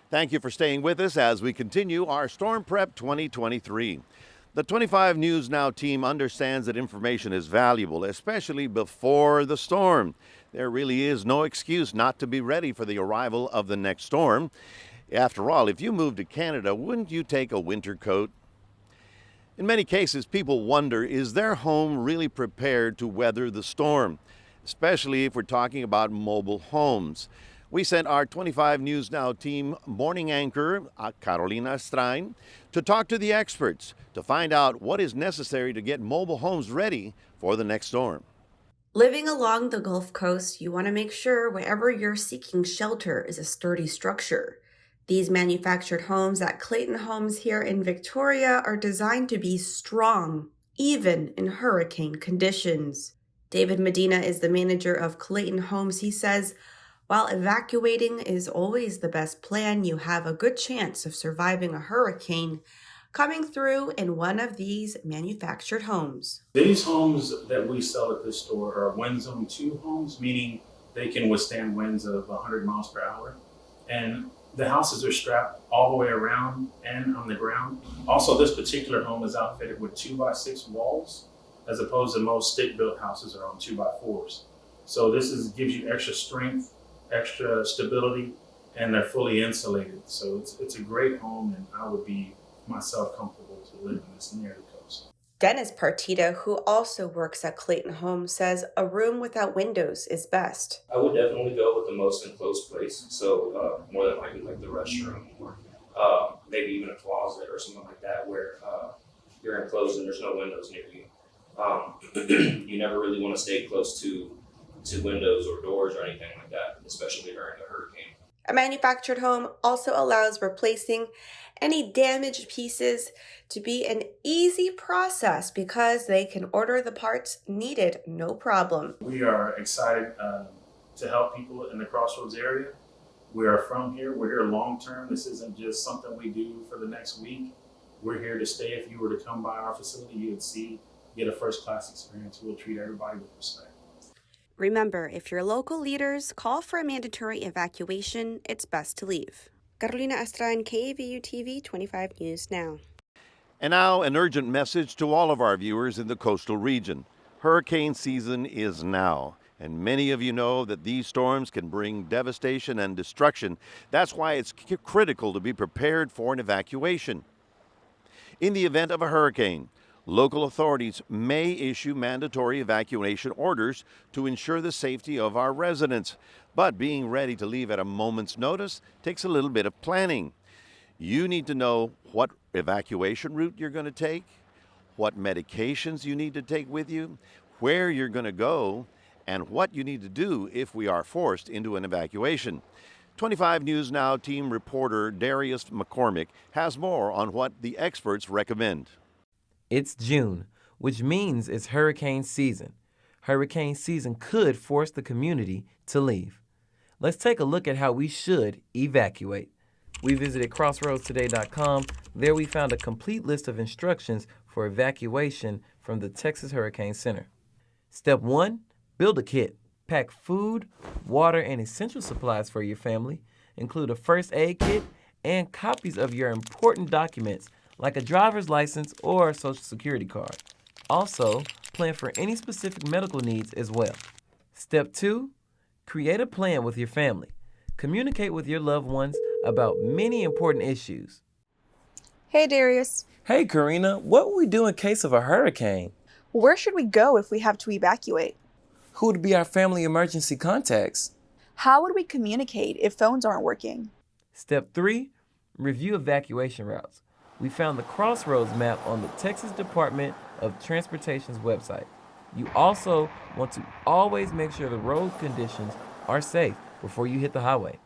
Thank you for staying with us as we continue our Storm Prep 2023. The 25 News Now team understands that information is valuable, especially before the storm. There really is no excuse not to be ready for the arrival of the next storm. After all, if you moved to Canada, wouldn't you take a winter coat? In many cases, people wonder, is their home really prepared to weather the storm? Especially if we're talking about mobile homes. We sent our 25 News Now team morning anchor, Carolina Astrain, to talk to the experts to find out what is necessary to get mobile homes ready for the next storm. Living along the Gulf Coast, you want to make sure wherever you're seeking shelter is a sturdy structure. These manufactured homes at Clayton Homes here in Victoria are designed to be strong, even in hurricane conditions. David Medina is the manager of Clayton Homes. He says, while evacuating is always the best plan, you have a good chance of surviving a hurricane coming through in one of these manufactured homes. These homes that we sell at this store are wind zone 2 homes, meaning they can withstand winds of 100 miles per hour. And the houses are strapped all the way around and on the ground. Also, this particular home is outfitted with 2x6 walls, as opposed to most stick-built houses are on 2x4s. So this gives you extra strength, extra stability, and they're fully insulated. So it's a great home, and I would be myself comfortable to live in this near the coast. Dennis Partita, who also works at Clayton Homes, says a room without windows is best. I would definitely go with the most enclosed place. So more than likely like the restroom or maybe even a closet or something like that where you're enclosed and there's no windows near you. You never really want to stay close to windows or doors or anything like that, especially during a hurricane. A manufactured home also allows replacing any damaged pieces to be an easy process because they can order the parts needed, no problem. We are excited to help people in the Crossroads area. We are from here. We're here long term. This isn't just something we do for the next week. We're here to stay. If you were to come by our facility, you would get a first-class experience. We'll treat everybody with respect. Remember, if your local leaders call for a mandatory evacuation, it's best to leave. Carolina Astrain, KAVU TV 25 News Now. And now, an urgent message to all of our viewers in the coastal region. Hurricane season is now, and many of you know that these storms can bring devastation and destruction. That's why it's critical to be prepared for an evacuation. In the event of a hurricane, local authorities may issue mandatory evacuation orders to ensure the safety of our residents. But being ready to leave at a moment's notice takes a little bit of planning. You need to know what evacuation route you're going to take, what medications you need to take with you, where you're going to go, and what you need to do if we are forced into an evacuation. 25 News Now team reporter Darius McCormick has more on what the experts recommend. It's June, which means it's hurricane season. Hurricane season could force the community to leave. Let's take a look at how we should evacuate. We visited crossroadstoday.com. There we found a complete list of instructions for evacuation from the Texas Hurricane Center. Step 1, build a kit. Pack food, water, and essential supplies for your family. Include a first aid kit and copies of your important documents like a driver's license or a social security card. Also, plan for any specific medical needs as well. Step 2, create a plan with your family. Communicate with your loved ones about many important issues. Hey, Darius. Hey, Karina, what would we do in case of a hurricane? Where should we go if we have to evacuate? Who would be our family emergency contacts? How would we communicate if phones aren't working? Step 3, review evacuation routes. We found the Crossroads map on the Texas Department of Transportation's website. You also want to always make sure the road conditions are safe before you hit the highway.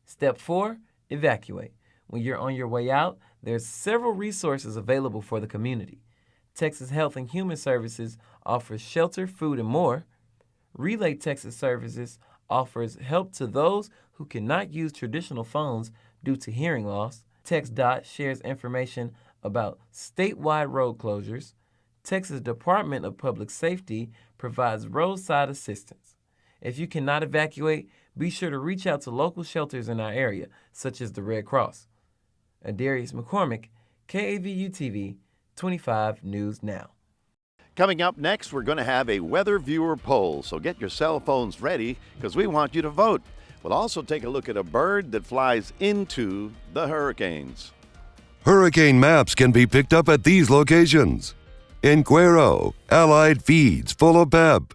Step 4, evacuate. When you're on your way out, there's several resources available for the community. Texas Health and Human Services offers shelter, food, and more. Relay Texas Services offers help to those who cannot use traditional phones due to hearing loss. TxDOT shares information about statewide road closures. Texas Department of Public Safety provides roadside assistance. If you cannot evacuate, be sure to reach out to local shelters in our area, such as the Red Cross. Darius McCormick, KAVU TV, 25 News Now. Coming up next, we're going to have a weather viewer poll, so get your cell phones ready because we want you to vote. We'll also take a look at a bird that flies into the hurricanes. Hurricane maps can be picked up at these locations. In Cuero, Allied Feeds full of pep.